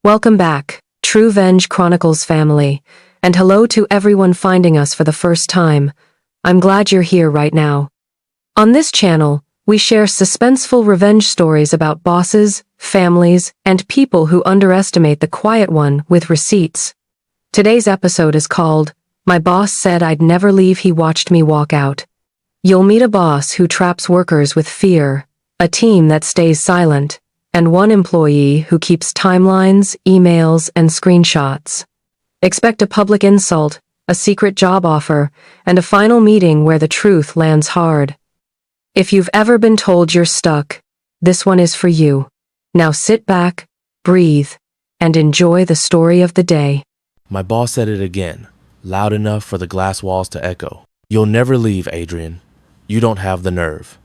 Welcome back, Truevenge Chronicles family, and hello to everyone finding us for the first time. I'm glad you're here right now. On this channel, we share suspenseful revenge stories about bosses, families, and people who underestimate the quiet one with receipts. Today's episode is called, My Boss Said I'd Never Leave, He Watched Me Walk Out. You'll meet a boss who traps workers with fear, a team that stays silent, and one employee who keeps timelines, emails, and screenshots. Expect a public insult, a secret job offer, and a final meeting where the truth lands hard. If you've ever been told you're stuck, this one is for you. Now sit back, breathe, and enjoy the story of the day. My boss said it again, loud enough for the glass walls to echo. You'll never leave, Adrian. You don't have the nerve.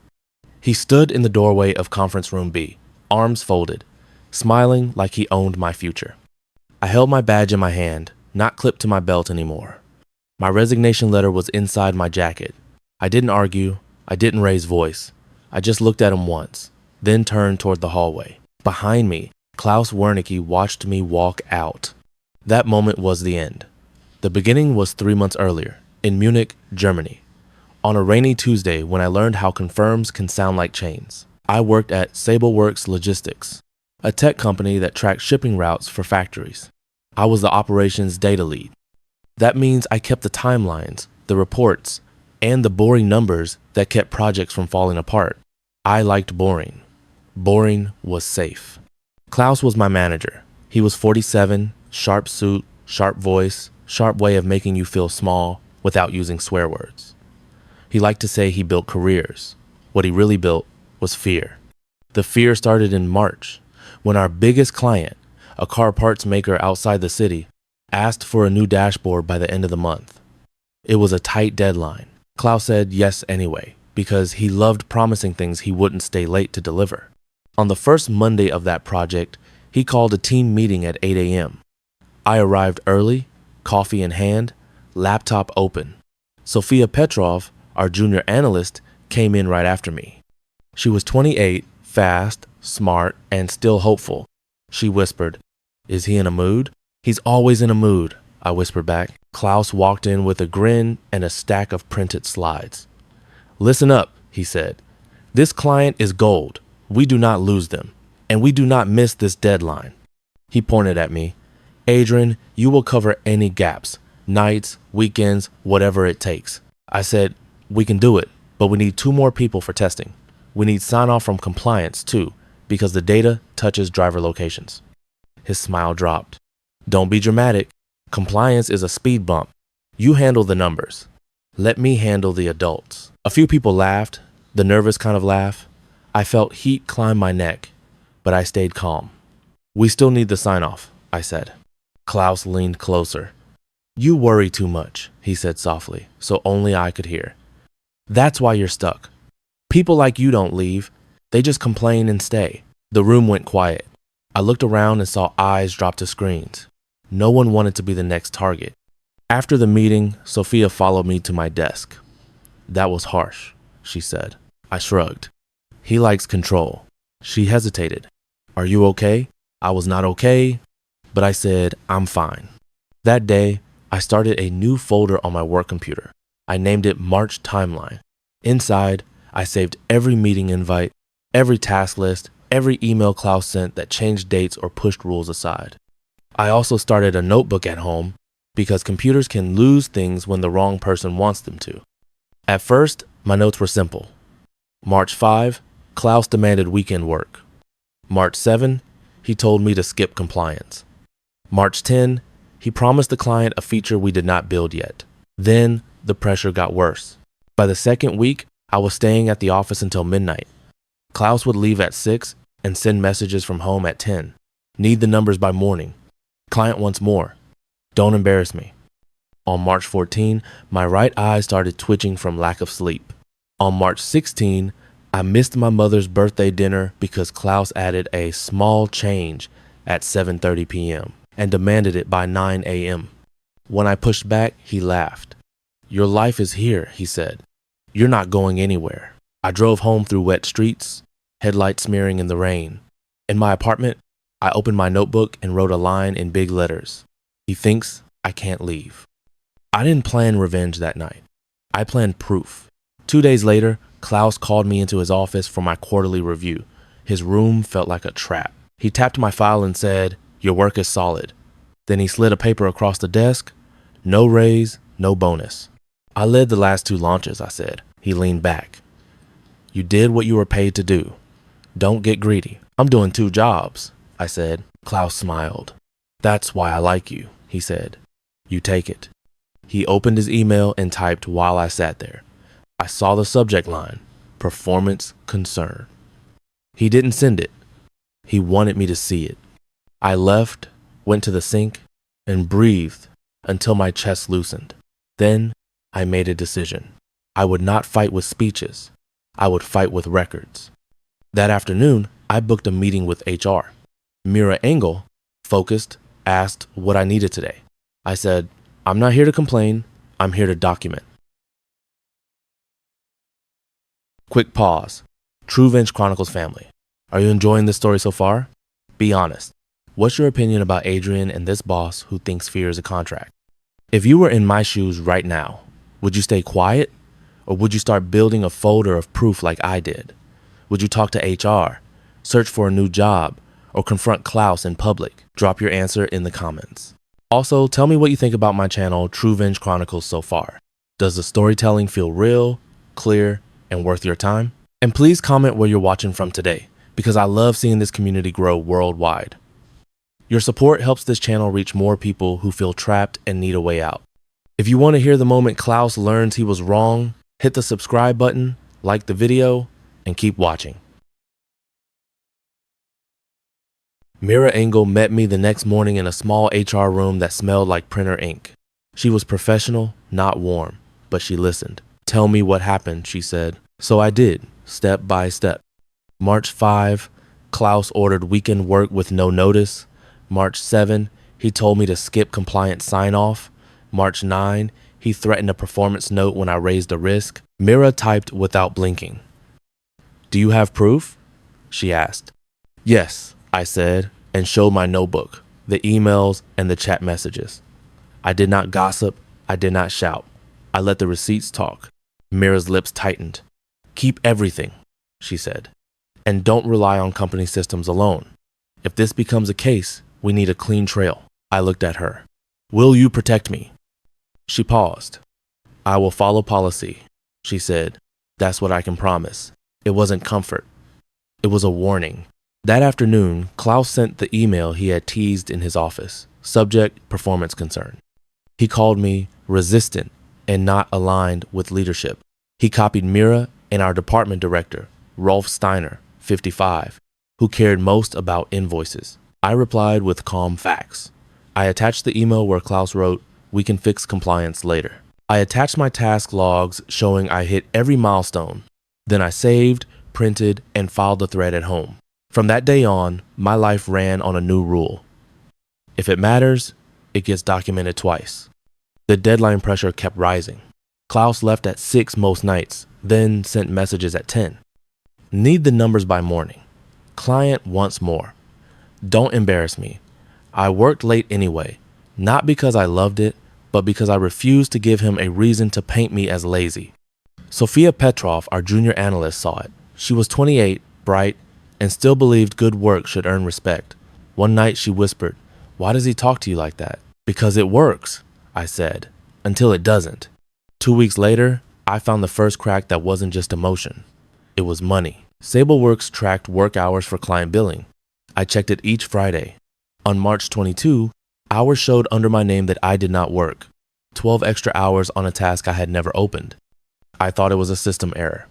He stood in the doorway of conference room B, arms folded, smiling like he owned my future. I held my badge in my hand, not clipped to my belt anymore. My resignation letter was inside my jacket. I didn't argue. I didn't raise voice. I just looked at him once, then turned toward the hallway. Behind me, Klaus Wernicke watched me walk out. That moment was the end. The beginning was 3 months earlier, in Munich, Germany. On a rainy Tuesday when I learned how confirms can sound like chains. I worked at SableWorks Logistics, a tech company that tracked shipping routes for factories. I was the operations data lead. That means I kept the timelines, the reports, and the boring numbers that kept projects from falling apart. I liked boring. Boring was safe. Klaus was my manager. He was 47, sharp suit, sharp voice, sharp way of making you feel small without using swear words. He liked to say he built careers. What he really built was fear. The fear started in March, when our biggest client, a car parts maker outside the city, asked for a new dashboard by the end of the month. It was a tight deadline. Klaus said yes anyway, because he loved promising things he wouldn't stay late to deliver. On the first Monday of that project, he called a team meeting at 8 a.m. I arrived early, coffee in hand, laptop open. Sophia Petrov, our junior analyst, came in right after me. She was 28, fast, smart, and still hopeful. She whispered, "Is he in a mood?" "He's always in a mood," I whispered back. Klaus walked in with a grin and a stack of printed slides. "Listen up," he said. "This client is gold. We do not lose them, and we do not miss this deadline." He pointed at me. "Adrian, you will cover any gaps, nights, weekends, whatever it takes." I said, "We can do it, but we need 2 more people for testing. We need sign-off from compliance, too, because the data touches driver locations." His smile dropped. "Don't be dramatic. Compliance is a speed bump. You handle the numbers. Let me handle the adults." A few people laughed, the nervous kind of laugh. I felt heat climb my neck, but I stayed calm. "We still need the sign-off," I said. Klaus leaned closer. "You worry too much," he said softly, so only I could hear. "That's why you're stuck. People like you don't leave. They just complain and stay." The room went quiet. I looked around and saw eyes drop to screens. No one wanted to be the next target. After the meeting, Sophia followed me to my desk. "That was harsh," she said. I shrugged. "He likes control." She hesitated. "Are you okay?" I was not okay, but I said, "I'm fine." That day, I started a new folder on my work computer. I named it March Timeline. Inside, I saved every meeting invite, every task list, every email Klaus sent that changed dates or pushed rules aside. I also started a notebook at home because computers can lose things when the wrong person wants them to. At first, my notes were simple. March 5, Klaus demanded weekend work. March 7, he told me to skip compliance. March 10, he promised the client a feature we did not build yet. Then the pressure got worse. By the second week, I was staying at the office until midnight. Klaus would leave at 6 and send messages from home at 10. "Need the numbers by morning. Client wants more. Don't embarrass me." On March 14, my right eye started twitching from lack of sleep. On March 16, I missed my mother's birthday dinner because Klaus added a small change at 7:30 p.m. and demanded it by 9 a.m. When I pushed back, he laughed. "Your life is here," he said. "You're not going anywhere." I drove home through wet streets, headlights smearing in the rain. In my apartment, I opened my notebook and wrote a line in big letters. He thinks I can't leave. I didn't plan revenge that night. I planned proof. 2 days later, Klaus called me into his office for my quarterly review. His room felt like a trap. He tapped my file and said, "Your work is solid." Then he slid a paper across the desk. "No raise, no bonus." "I led the last 2 launches," I said. He leaned back. "You did what you were paid to do. Don't get greedy." "I'm doing 2 jobs," I said. Klaus smiled. "That's why I like you," he said. "You take it." He opened his email and typed while I sat there. I saw the subject line, performance concern. He didn't send it. He wanted me to see it. I left, went to the sink, and breathed until my chest loosened. Then I made a decision. I would not fight with speeches. I would fight with records. That afternoon, I booked a meeting with HR. Mira Engel, focused, asked what I needed today. I said, "I'm not here to complain. I'm here to document." Quick pause. Truevenge Chronicles family. Are you enjoying this story so far? Be honest. What's your opinion about Adrian and this boss who thinks fear is a contract? If you were in my shoes right now, would you stay quiet? Or would you start building a folder of proof like I did? Would you talk to HR, search for a new job, or confront Klaus in public? Drop your answer in the comments. Also, tell me what you think about my channel, Truevenge Chronicles, so far. Does the storytelling feel real, clear, and worth your time? And please comment where you're watching from today, because I love seeing this community grow worldwide. Your support helps this channel reach more people who feel trapped and need a way out. If you want to hear the moment Klaus learns he was wrong, hit the subscribe button, like the video, and keep watching. Mira Engel met me the next morning in a small HR room that smelled like printer ink. She was professional, not warm, but she listened. "Tell me what happened," she said. So I did, step by step. March 5, Klaus ordered weekend work with no notice. March 7, he told me to skip compliance sign-off. March 9, he threatened a performance note when I raised a risk. Mira typed without blinking. "Do you have proof?" she asked. "Yes," I said, and showed my notebook, the emails, and the chat messages. I did not gossip. I did not shout. I let the receipts talk. Mira's lips tightened. "Keep everything," she said, "and don't rely on company systems alone. If this becomes a case, we need a clean trail." I looked at her. "Will you protect me?" She paused. "I will follow policy," she said. "That's what I can promise." It wasn't comfort. It was a warning. That afternoon, Klaus sent the email he had teased in his office. Subject, performance concern. He called me resistant and not aligned with leadership. He copied Mira and our department director, Rolf Steiner, 55, who cared most about invoices. I replied with calm facts. I attached the email where Klaus wrote, "We can fix compliance later." I attached my task logs showing I hit every milestone. Then I saved, printed, and filed the thread at home. From that day on, my life ran on a new rule. If it matters, it gets documented twice. The deadline pressure kept rising. Klaus left at 6 most nights, then sent messages at 10. Need the numbers by morning. Client wants more. Don't embarrass me. I worked late anyway, not because I loved it, but because I refused to give him a reason to paint me as lazy. Sophia Petrov, our junior analyst, saw it. She was 28, bright, and still believed good work should earn respect. One night she whispered, "Why does he talk to you like that?" "Because it works," I said, "until it doesn't." 2 weeks later, I found the first crack that wasn't just emotion. It was money. SableWorks tracked work hours for client billing. I checked it each Friday. On March 22, hours showed under my name that I did not work. 12 extra hours on a task I had never opened. I thought it was a system error.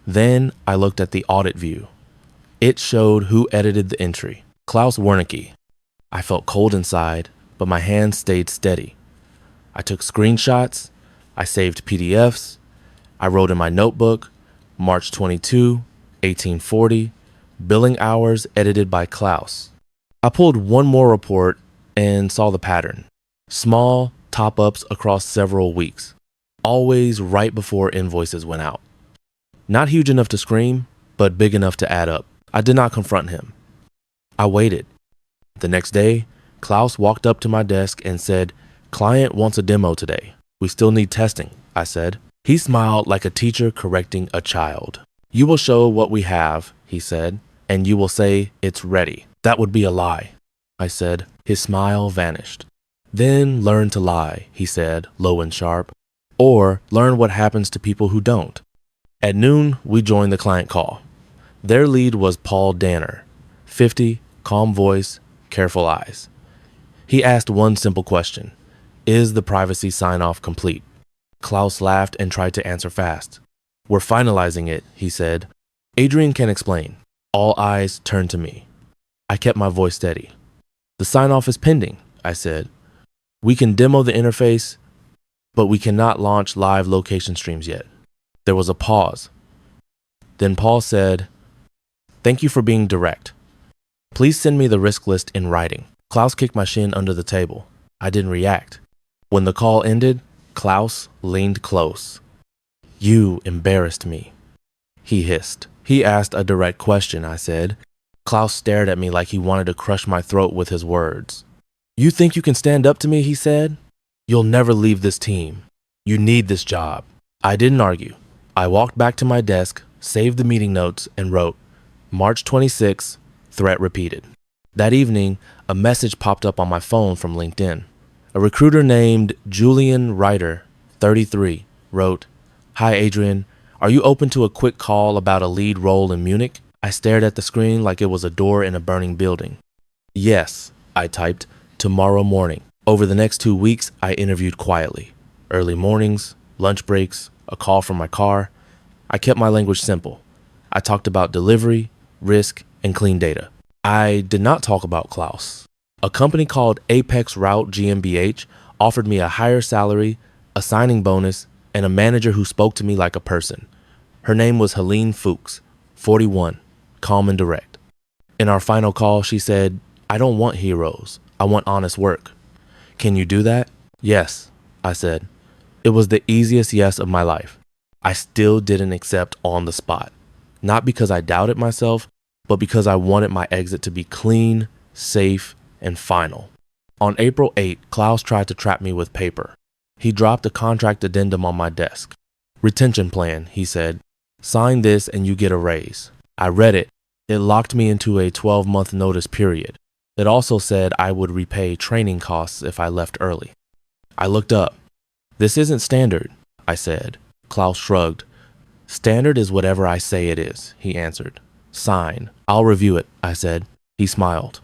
Then I looked at the audit view. It showed who edited the entry. Klaus Wernicke. I felt cold inside, but my hands stayed steady. I took screenshots. I saved PDFs. I wrote in my notebook, March 22, 1840, billing hours edited by Klaus. I pulled one more report and saw the pattern. Small top-ups across several weeks, always right before invoices went out. Not huge enough to scream, but big enough to add up. I did not confront him. I waited. The next day, Klaus walked up to my desk and said, "Client wants a demo today. We still need testing," I said. He smiled like a teacher correcting a child. "You will show what we have," he said, "and you will say it's ready." "That would be a lie," I said. His smile vanished. "Then learn to lie," he said, low and sharp, "or learn what happens to people who don't." At noon, we joined the client call. Their lead was Paul Danner, 50, calm voice, careful eyes. He asked one simple question: "Is the privacy sign-off complete?" Klaus laughed and tried to answer fast. "We're finalizing it," he said. "Adrian can explain." All eyes turned to me. I kept my voice steady. "The sign-off is pending," I said. "We can demo the interface, but we cannot launch live location streams yet." There was a pause. Then Paul said, "Thank you for being direct. Please send me the risk list in writing." Klaus kicked my shin under the table. I didn't react. When the call ended, Klaus leaned close. "You embarrassed me," he hissed. "He asked a direct question," I said. Klaus stared at me like he wanted to crush my throat with his words. "You think you can stand up to me?" he said. "You'll never leave this team. You need this job." I didn't argue. I walked back to my desk, saved the meeting notes, and wrote, "March 26, threat repeated." That evening, a message popped up on my phone from LinkedIn. A recruiter named Julian Ryder, 33, wrote, "Hi Adrian, are you open to a quick call about a lead role in Munich?" I stared at the screen like it was a door in a burning building. "Yes," I typed, "tomorrow morning." Over the next 2 weeks, I interviewed quietly. Early mornings, lunch breaks, a call from my car. I kept my language simple. I talked about delivery, risk, and clean data. I did not talk about Klaus. A company called Apex Route GmbH offered me a higher salary, a signing bonus, and a manager who spoke to me like a person. Her name was Helene Fuchs, 41, calm and direct. In our final call, she said, "I don't want heroes. I want honest work. Can you do that?" "Yes," I said. It was the easiest yes of my life. I still didn't accept on the spot. Not because I doubted myself, but because I wanted my exit to be clean, safe, and final. On April 8, Klaus tried to trap me with paper. He dropped a contract addendum on my desk. "Retention plan," he said. "Sign this and you get a raise." I read it. It locked me into a 12-month notice period. It also said I would repay training costs if I left early. I looked up. "This isn't standard," I said. Klaus shrugged. "Standard is whatever I say it is," he answered. "Sign. I'll review it," I said. He smiled.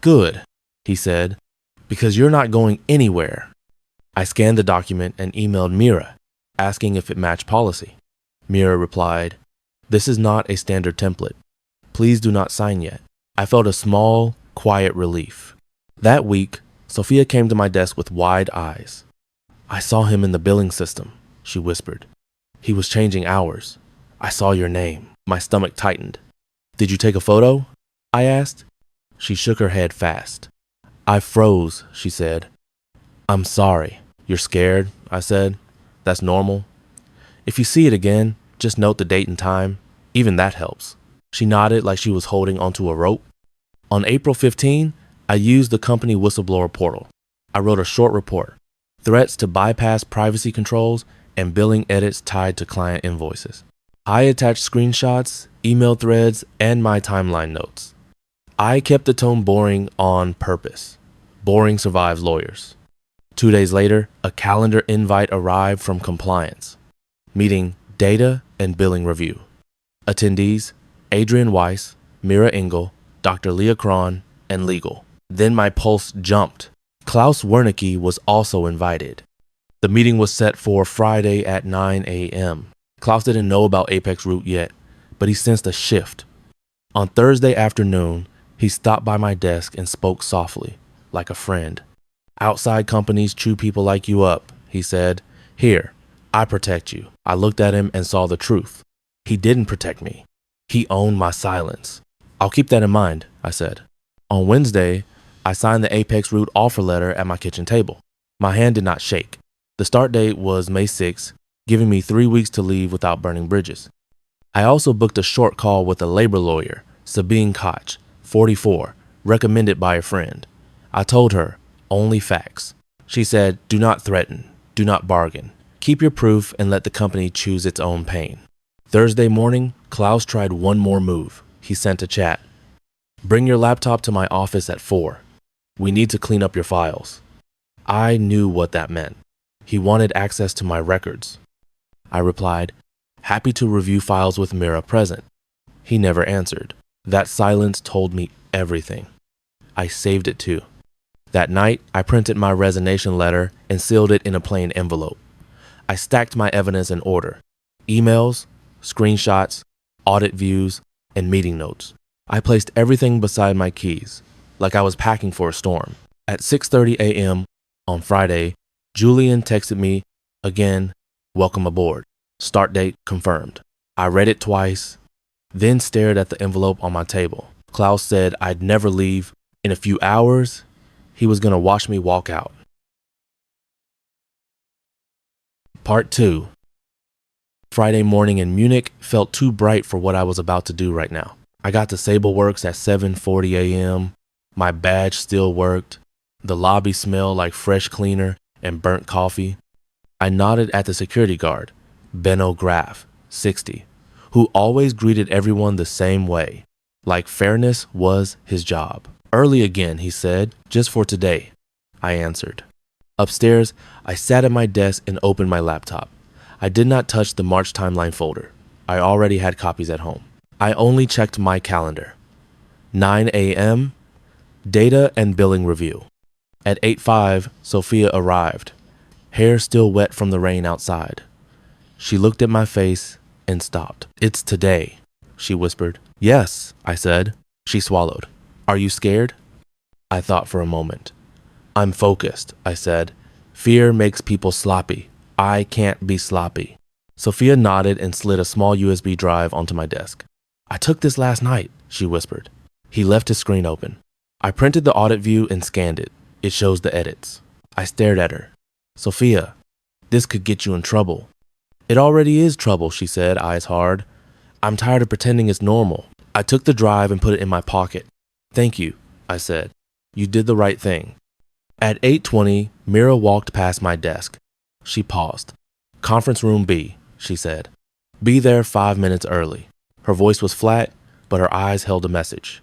"Good," he said, "because you're not going anywhere." I scanned the document and emailed Mira, asking if it matched policy. Mira replied, "This is not a standard template. Please do not sign yet." I felt a small, quiet relief. That week, Sophia came to my desk with wide eyes. "I saw him in the billing system," she whispered. "He was changing hours. I saw your name." My stomach tightened. "Did you take a photo?" I asked. She shook her head fast. "I froze," she said. "I'm sorry." "You're scared," I said. "That's normal. If you see it again, just note the date and time. Even that helps." She nodded like she was holding onto a rope. On April 15, I used the company whistleblower portal. I wrote a short report. Threats to bypass privacy controls and billing edits tied to client invoices. I attached screenshots, email threads, and my timeline notes. I kept the tone boring on purpose. Boring survives lawyers. 2 days later, a calendar invite arrived from compliance. Meeting Data and Billing Review. Attendees, Adrian Weiss, Mira Engel, Dr. Leah Cron, and Legal. Then my pulse jumped. Klaus Wernicke was also invited. The meeting was set for Friday at 9 a.m. Klaus didn't know about Apex Route yet, but he sensed a shift. On Thursday afternoon, he stopped by my desk and spoke softly, like a friend. "Outside companies chew people like you up," he said. "Here, I protect you." I looked at him and saw the truth. He didn't protect me. He owned my silence. "I'll keep that in mind," I said. On Wednesday, I signed the Apex Route offer letter at my kitchen table. My hand did not shake. The start date was May 6, giving me 3 weeks to leave without burning bridges. I also booked a short call with a labor lawyer, Sabine Koch, 44, recommended by a friend. I told her, only facts. She said, do not threaten, do not bargain. Keep your proof and let the company choose its own pain. Thursday morning, Klaus tried one more move. He sent a chat. Bring your laptop to my office at 4. We need to clean up your files. I knew what that meant. He wanted access to my records. I replied, happy to review files with Mira present. He never answered. That silence told me everything. I saved it too. That night, I printed my resignation letter and sealed it in a plain envelope. I stacked my evidence in order. Emails, screenshots, audit views, and meeting notes. I placed everything beside my keys, like I was packing for a storm. At 6:30 a.m. on Friday, Julian texted me again, welcome aboard. Start date confirmed. I read it twice, then stared at the envelope on my table. Klaus said I'd never leave. In a few hours, he was going to watch me walk out. Part 2. Friday morning in Munich felt too bright for what I was about to do right now. I got to Sableworks at 7:40 a.m. My badge still worked. The lobby smelled like fresh cleaner and burnt coffee. I nodded at the security guard, Benno Graf, 60, who always greeted everyone the same way, like fairness was his job. Early again, he said, just for today, I answered. Upstairs, I sat at my desk and opened my laptop. I did not touch the March timeline folder. I already had copies at home. I only checked my calendar. 9 a.m., data and billing review. At 8:05, Sophia arrived, hair still wet from the rain outside. She looked at my face and stopped. It's today, she whispered. Yes, I said. She swallowed. Are you scared? I thought for a moment. I'm focused, I said. Fear makes people sloppy. I can't be sloppy. Sophia nodded and slid a small USB drive onto my desk. I took this last night, she whispered. He left his screen open. I printed the audit view and scanned it. It shows the edits. I stared at her. Sophia, this could get you in trouble. It already is trouble, she said, eyes hard. I'm tired of pretending it's normal. I took the drive and put it in my pocket. Thank you, I said. You did the right thing. At 8:20, Mira walked past my desk. She paused. Conference room B, she said. Be there 5 minutes early. Her voice was flat, but her eyes held a message.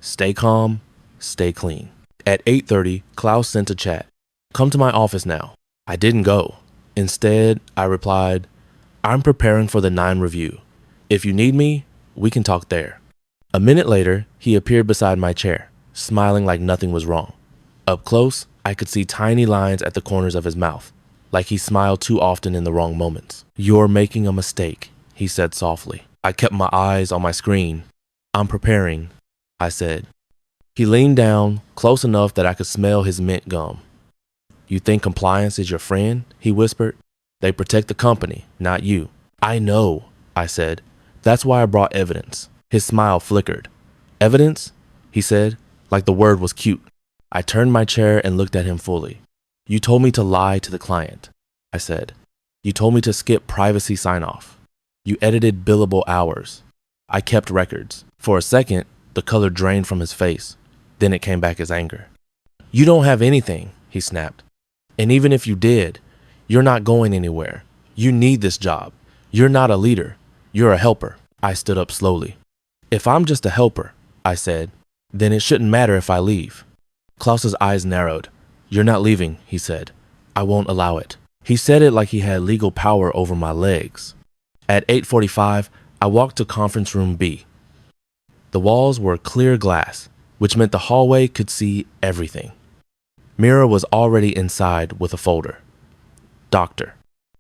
Stay calm, stay clean. At 8:30, Klaus sent a chat. Come to my office now. I didn't go. Instead, I replied, I'm preparing for the 9 review. If you need me, we can talk there. A minute later, he appeared beside my chair, smiling like nothing was wrong. Up close, I could see tiny lines at the corners of his mouth, like he smiled too often in the wrong moments. You're making a mistake, he said softly. I kept my eyes on my screen. I'm preparing, I said. He leaned down, close enough that I could smell his mint gum. You think compliance is your friend? He whispered. They protect the company, not you. I know, I said. That's why I brought evidence. His smile flickered. Evidence? He said, like the word was cute. I turned my chair and looked at him fully. You told me to lie to the client, I said. You told me to skip privacy sign-off. You edited billable hours. I kept records. For a second, the color drained from his face. Then it came back as anger. You don't have anything, he snapped. And even if you did, you're not going anywhere. You need this job. You're not a leader. You're a helper. I stood up slowly. If I'm just a helper, I said, then it shouldn't matter if I leave. Klaus's eyes narrowed. You're not leaving, he said. I won't allow it. He said it like he had legal power over my legs. At 8:45, I walked to conference room B. The walls were clear glass, which meant the hallway could see everything. Mira was already inside with a folder. Doctor.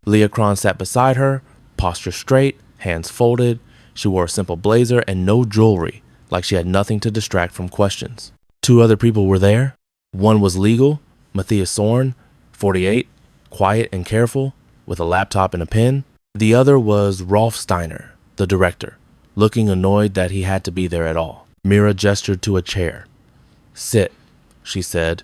Leah Kron sat beside her, posture straight, hands folded. She wore a simple blazer and no jewelry, like she had nothing to distract from questions. 2 other people were there. One was legal, Matthias Sorn, 48, quiet and careful, with a laptop and a pen. The other was Rolf Steiner, the director, looking annoyed that he had to be there at all. Mira gestured to a chair. Sit, she said.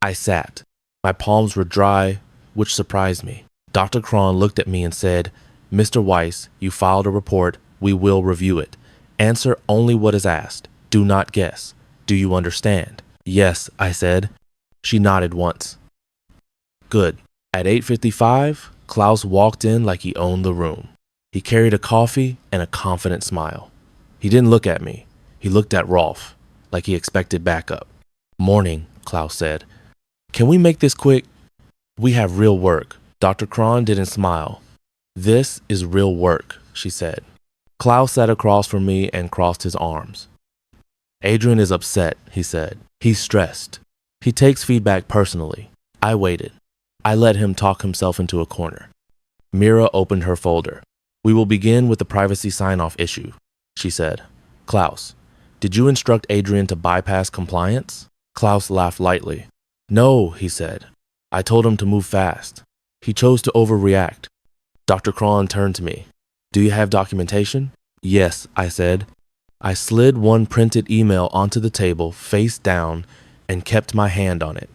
I sat. My palms were dry, which surprised me. Dr. Kron looked at me and said, Mr. Weiss, you filed a report. We will review it. Answer only what is asked. Do not guess. Do you understand? Yes, I said. She nodded once. Good. At 8:55, Klaus walked in like he owned the room. He carried a coffee and a confident smile. He didn't look at me. He looked at Rolf, like he expected backup. Morning, Klaus said. Can we make this quick? We have real work. Dr. Kron didn't smile. This is real work, she said. Klaus sat across from me and crossed his arms. Adrian is upset, he said. He's stressed. He takes feedback personally. I waited. I let him talk himself into a corner. Mira opened her folder. We will begin with the privacy sign-off issue, she said. Klaus, did you instruct Adrian to bypass compliance? Klaus laughed lightly. No, he said. I told him to move fast. He chose to overreact. Dr. Kron turned to me. Do you have documentation? Yes, I said. I slid one printed email onto the table, face down, and kept my hand on it.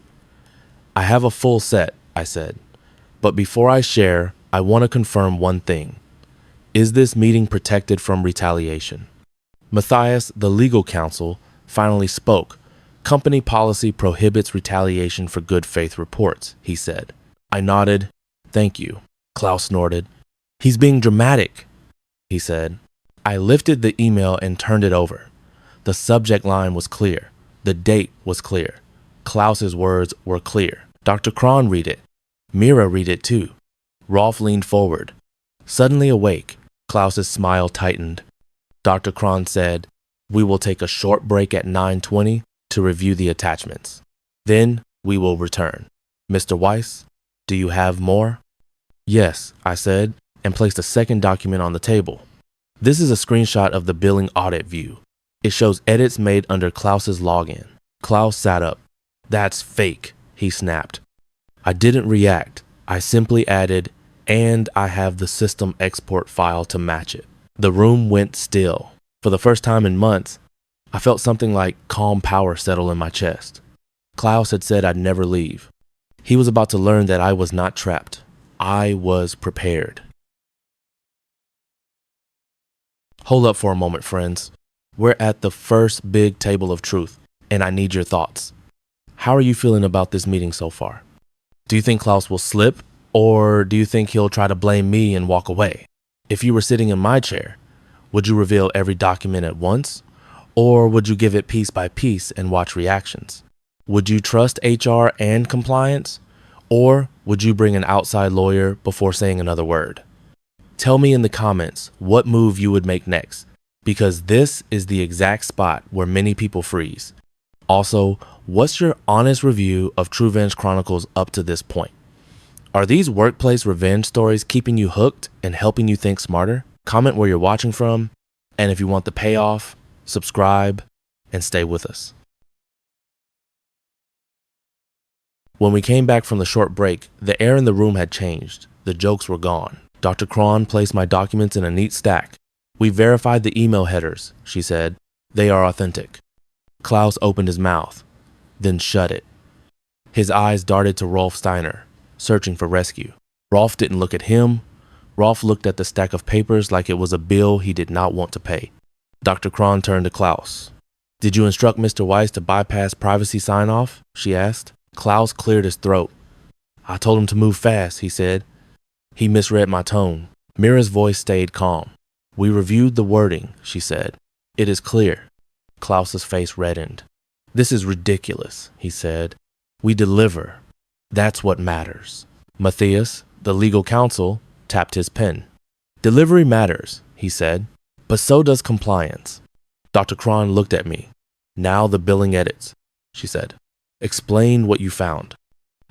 I have a full set, I said. But before I share, I want to confirm one thing. Is this meeting protected from retaliation? Matthias, the legal counsel, finally spoke. Company policy prohibits retaliation for good faith reports, he said. I nodded. Thank you. Klaus snorted. He's being dramatic, he said. I lifted the email and turned it over. The subject line was clear. The date was clear. Klaus's words were clear. Dr. Kron read it. Mira read it too. Rolf leaned forward. Suddenly awake, Klaus's smile tightened. Dr. Kron said, we will take a short break at 9:20 to review the attachments. Then we will return. Mr. Weiss, do you have more? Yes, I said, and placed a second document on the table. This is a screenshot of the billing audit view. It shows edits made under Klaus's login. Klaus sat up. That's fake, he snapped. I didn't react. I simply added, and I have the system export file to match it. The room went still. For the first time in months, I felt something like calm power settle in my chest. Klaus had said I'd never leave. He was about to learn that I was not trapped. I was prepared. Hold up for a moment, friends. We're at the first big table of truth, and I need your thoughts. How are you feeling about this meeting so far? Do you think Klaus will slip, or do you think he'll try to blame me and walk away? If you were sitting in my chair, would you reveal every document at once, or would you give it piece by piece and watch reactions? Would you trust HR and compliance, or would you bring an outside lawyer before saying another word? Tell me in the comments what move you would make next, because this is the exact spot where many people freeze. Also, what's your honest review of Truevenge Chronicles up to this point? Are these workplace revenge stories keeping you hooked and helping you think smarter? Comment where you're watching from, and if you want the payoff, subscribe and stay with us. When we came back from the short break, the air in the room had changed. The jokes were gone. Dr. Kron placed my documents in a neat stack. We verified the email headers, she said. They are authentic. Klaus opened his mouth, then shut it. His eyes darted to Rolf Steiner, searching for rescue. Rolf didn't look at him. Rolf looked at the stack of papers like it was a bill he did not want to pay. Dr. Kron turned to Klaus. Did you instruct Mr. Weiss to bypass privacy sign-off? She asked. Klaus cleared his throat. I told him to move fast, he said. He misread my tone. Mira's voice stayed calm. We reviewed the wording, she said. It is clear. Klaus's face reddened. This is ridiculous, he said. We deliver. That's what matters. Matthias, the legal counsel, tapped his pen. Delivery matters, he said, but so does compliance. Dr. Kron looked at me. Now the billing edits, she said. Explain what you found.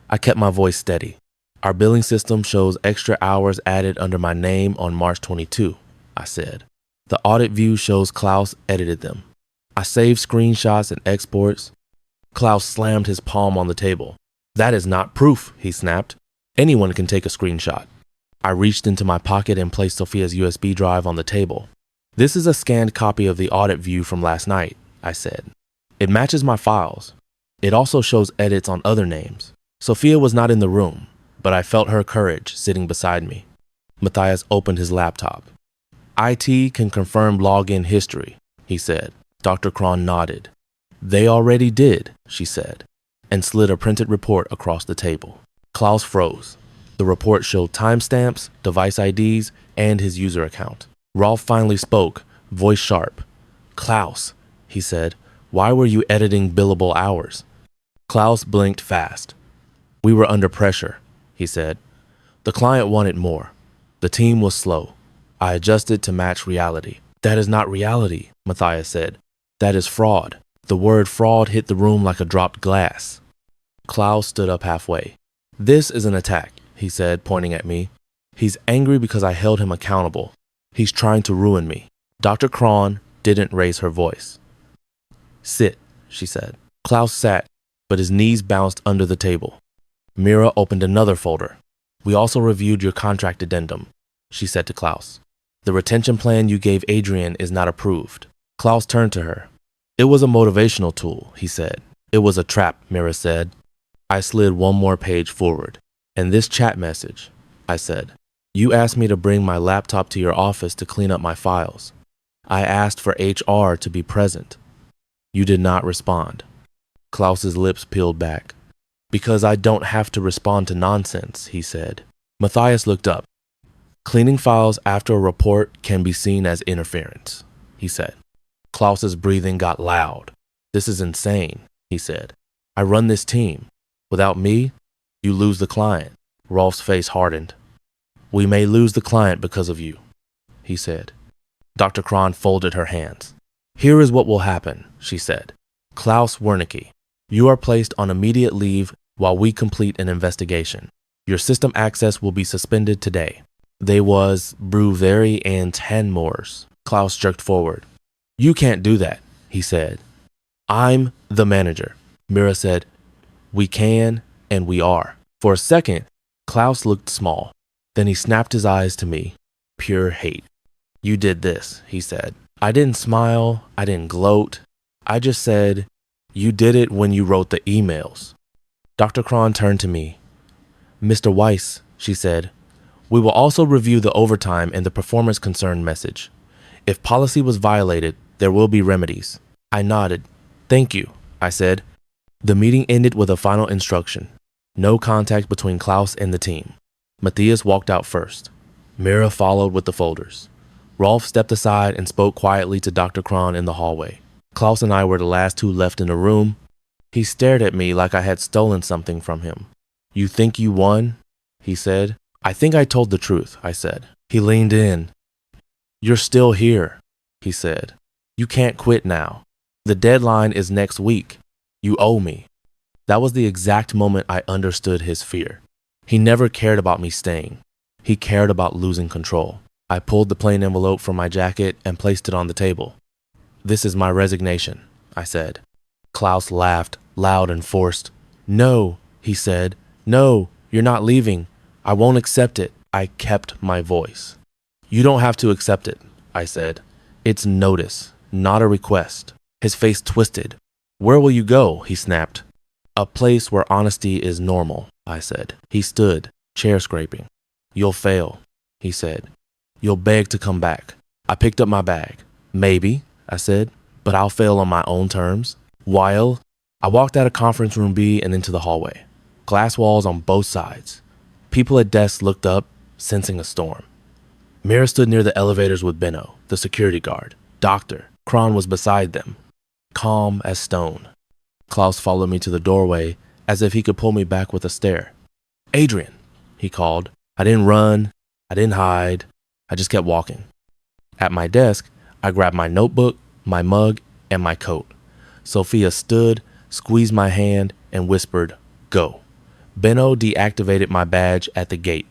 I kept my voice steady. Our billing system shows extra hours added under my name on March 22, I said. The audit view shows Klaus edited them. I saved screenshots and exports. Klaus slammed his palm on the table. That is not proof, he snapped. Anyone can take a screenshot. I reached into my pocket and placed Sophia's USB drive on the table. This is a scanned copy of the audit view from last night, I said. It matches my files. It also shows edits on other names. Sophia was not in the room, but I felt her courage sitting beside me. Matthias opened his laptop. IT can confirm login history, he said. Dr. Kron nodded. They already did, she said, and slid a printed report across the table. Klaus froze. The report showed timestamps, device IDs, and his user account. Rolf finally spoke, voice sharp. "Klaus," he said, "why were you editing billable hours?" Klaus blinked fast. "We were under pressure," he said. "The client wanted more. The team was slow. I adjusted to match reality." "That is not reality," Matthias said. "That is fraud." The word fraud hit the room like a dropped glass. Klaus stood up halfway. "This is an attack," he said, pointing at me. "He's angry because I held him accountable. He's trying to ruin me." Dr. Kron didn't raise her voice. "Sit," she said. Klaus sat, but his knees bounced under the table. Mira opened another folder. "We also reviewed your contract addendum," she said to Klaus. "The retention plan you gave Adrian is not approved." Klaus turned to her. "It was a motivational tool," he said. "It was a trap," Mira said. I slid one more page forward. "And this chat message," I said. "You asked me to bring my laptop to your office to clean up my files. I asked for HR to be present. You did not respond." Klaus's lips peeled back. "Because I don't have to respond to nonsense," he said. Matthias looked up. "Cleaning files after a report can be seen as interference," he said. Klaus's breathing got loud. "This is insane," he said. "I run this team. Without me, you lose the client." Rolf's face hardened. "We may lose the client because of you," he said. Dr. Kron folded her hands. "Here is what will happen," she said. "Klaus Wernicke, you are placed on immediate leave while we complete an investigation. Your system access will be suspended today." "They was Brewery and Tanmoors." Klaus jerked forward. "You can't do that," he said. "I'm the manager." Mira said, "We can, and we are." For a second, Klaus looked small. Then he snapped his eyes to me. Pure hate. "You did this," he said. I didn't smile. I didn't gloat. I just said, "You did it when you wrote the emails." Dr. Kron turned to me. "Mr. Weiss," she said, "we will also review the overtime and the performance concern message. If policy was violated, there will be remedies." I nodded. "Thank you," I said. The meeting ended with a final instruction. No contact between Klaus and the team. Matthias walked out first. Mira followed with the folders. Rolf stepped aside and spoke quietly to Dr. Kron in the hallway. Klaus and I were the last two left in the room. He stared at me like I had stolen something from him. "You think you won?" he said. "I think I told the truth," I said. He leaned in. "You're still here," he said. "You can't quit now. The deadline is next week. You owe me." That was the exact moment I understood his fear. He never cared about me staying. He cared about losing control. I pulled the plain envelope from my jacket and placed it on the table. "This is my resignation," I said. Klaus laughed, loud and forced. "No," he said. "No, you're not leaving. I won't accept it." I kept my voice. "You don't have to accept it," I said. "It's notice, not a request." His face twisted. "Where will you go?" he snapped. "A place where honesty is normal," I said. He stood, chair scraping. "You'll fail," he said. "You'll beg to come back." I picked up my bag. "Maybe," I said, "but I'll fail on my own terms." While I walked out of conference room B and into the hallway. Glass walls on both sides. People at desks looked up, sensing a storm. Mira stood near the elevators with Benno, the security guard. Dr. Kron was beside them, calm as stone. Klaus followed me to the doorway as if he could pull me back with a stare. "Adrian," he called. I didn't run. I didn't hide. I just kept walking. At my desk, I grabbed my notebook, my mug, and my coat. Sophia stood, squeezed my hand, and whispered, "Go." Benno deactivated my badge at the gate.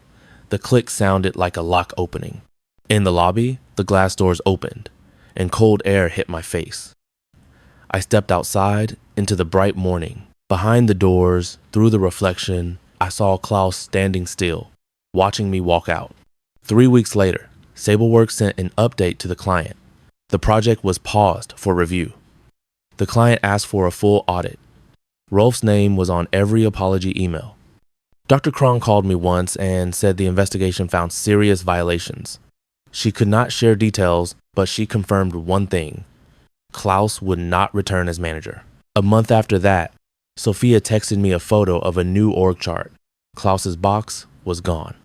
The click sounded like a lock opening. In the lobby, the glass doors opened, and cold air hit my face. I stepped outside into the bright morning. Behind the doors, through the reflection, I saw Klaus standing still, watching me walk out. 3 weeks later, Sableworks sent an update to the client. The project was paused for review. The client asked for a full audit. Rolf's name was on every apology email. Dr. Kron called me once and said the investigation found serious violations. She could not share details, but she confirmed one thing. Klaus would not return as manager. A month after that, Sophia texted me a photo of a new org chart. Klaus's box was gone.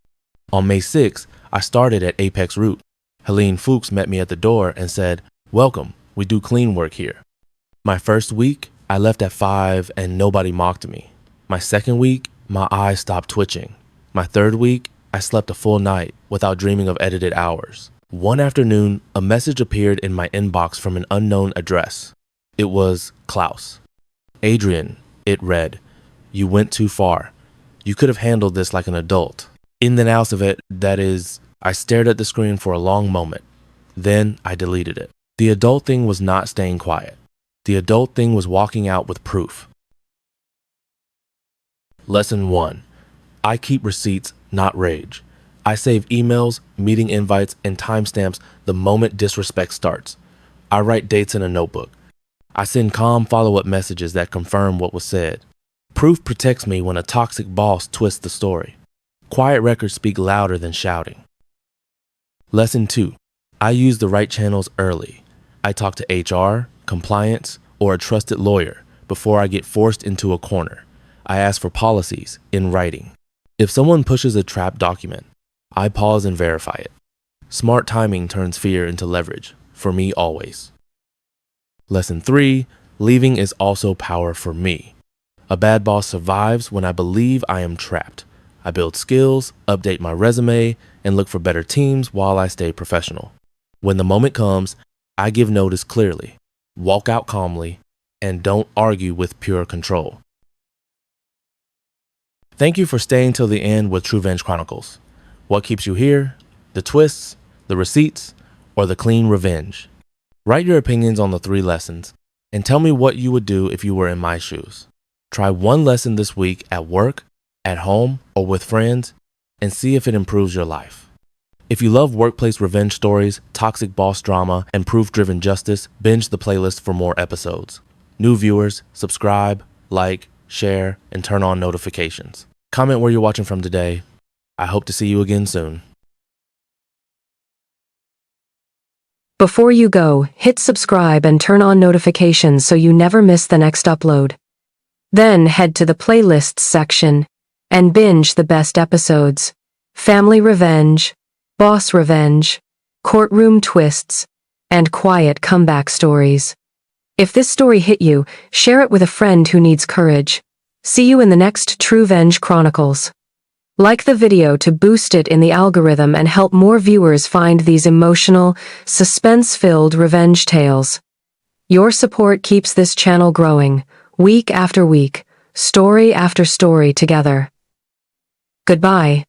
On May 6th, I started at Apex Root. Helene Fuchs met me at the door and said, "Welcome, we do clean work here." My first week, I left at 5 and nobody mocked me. My second week, my eyes stopped twitching. My third week, I slept a full night without dreaming of edited hours. One afternoon, a message appeared in my inbox from an unknown address. It was Klaus. "Adrian," it read, "you went too far. You could have handled this like an adult." In the nous of it, that is, I stared at the screen for a long moment. Then I deleted it. The adult thing was not staying quiet. The adult thing was walking out with proof. Lesson 1. I keep receipts, not rage. I save emails, meeting invites, and timestamps the moment disrespect starts. I write dates in a notebook. I send calm follow-up messages that confirm what was said. Proof protects me when a toxic boss twists the story. Quiet records speak louder than shouting. Lesson 2. I use the right channels early. I talk to HR, compliance, or a trusted lawyer before I get forced into a corner. I ask for policies in writing. If someone pushes a trap document, I pause and verify it. Smart timing turns fear into leverage, for me always. Lesson 3. Leaving is also power for me. A bad boss survives when I believe I am trapped. I build skills, update my resume, and look for better teams while I stay professional. When the moment comes, I give notice clearly, walk out calmly, and don't argue with pure control. Thank you for staying till the end with Truevenge Chronicles. What keeps you here? The twists, the receipts, or the clean revenge? Write your opinions on the 3 lessons and tell me what you would do if you were in my shoes. Try one lesson this week at work, at home, or with friends and see if it improves your life. If you love workplace revenge stories, toxic boss drama, and proof-driven justice, binge the playlist for more episodes. New viewers, subscribe, like, share, and turn on notifications. Comment where you're watching from today. I hope to see you again soon. Before you go, hit subscribe and turn on notifications so you never miss the next upload. Then head to the playlists section and binge the best episodes. Family revenge, boss revenge, courtroom twists, and quiet comeback stories. If this story hit you, share it with a friend who needs courage. See you in the next Truevenge Chronicles. Like the video to boost it in the algorithm and help more viewers find these emotional, suspense-filled revenge tales. Your support keeps this channel growing, week after week, story after story together. Goodbye.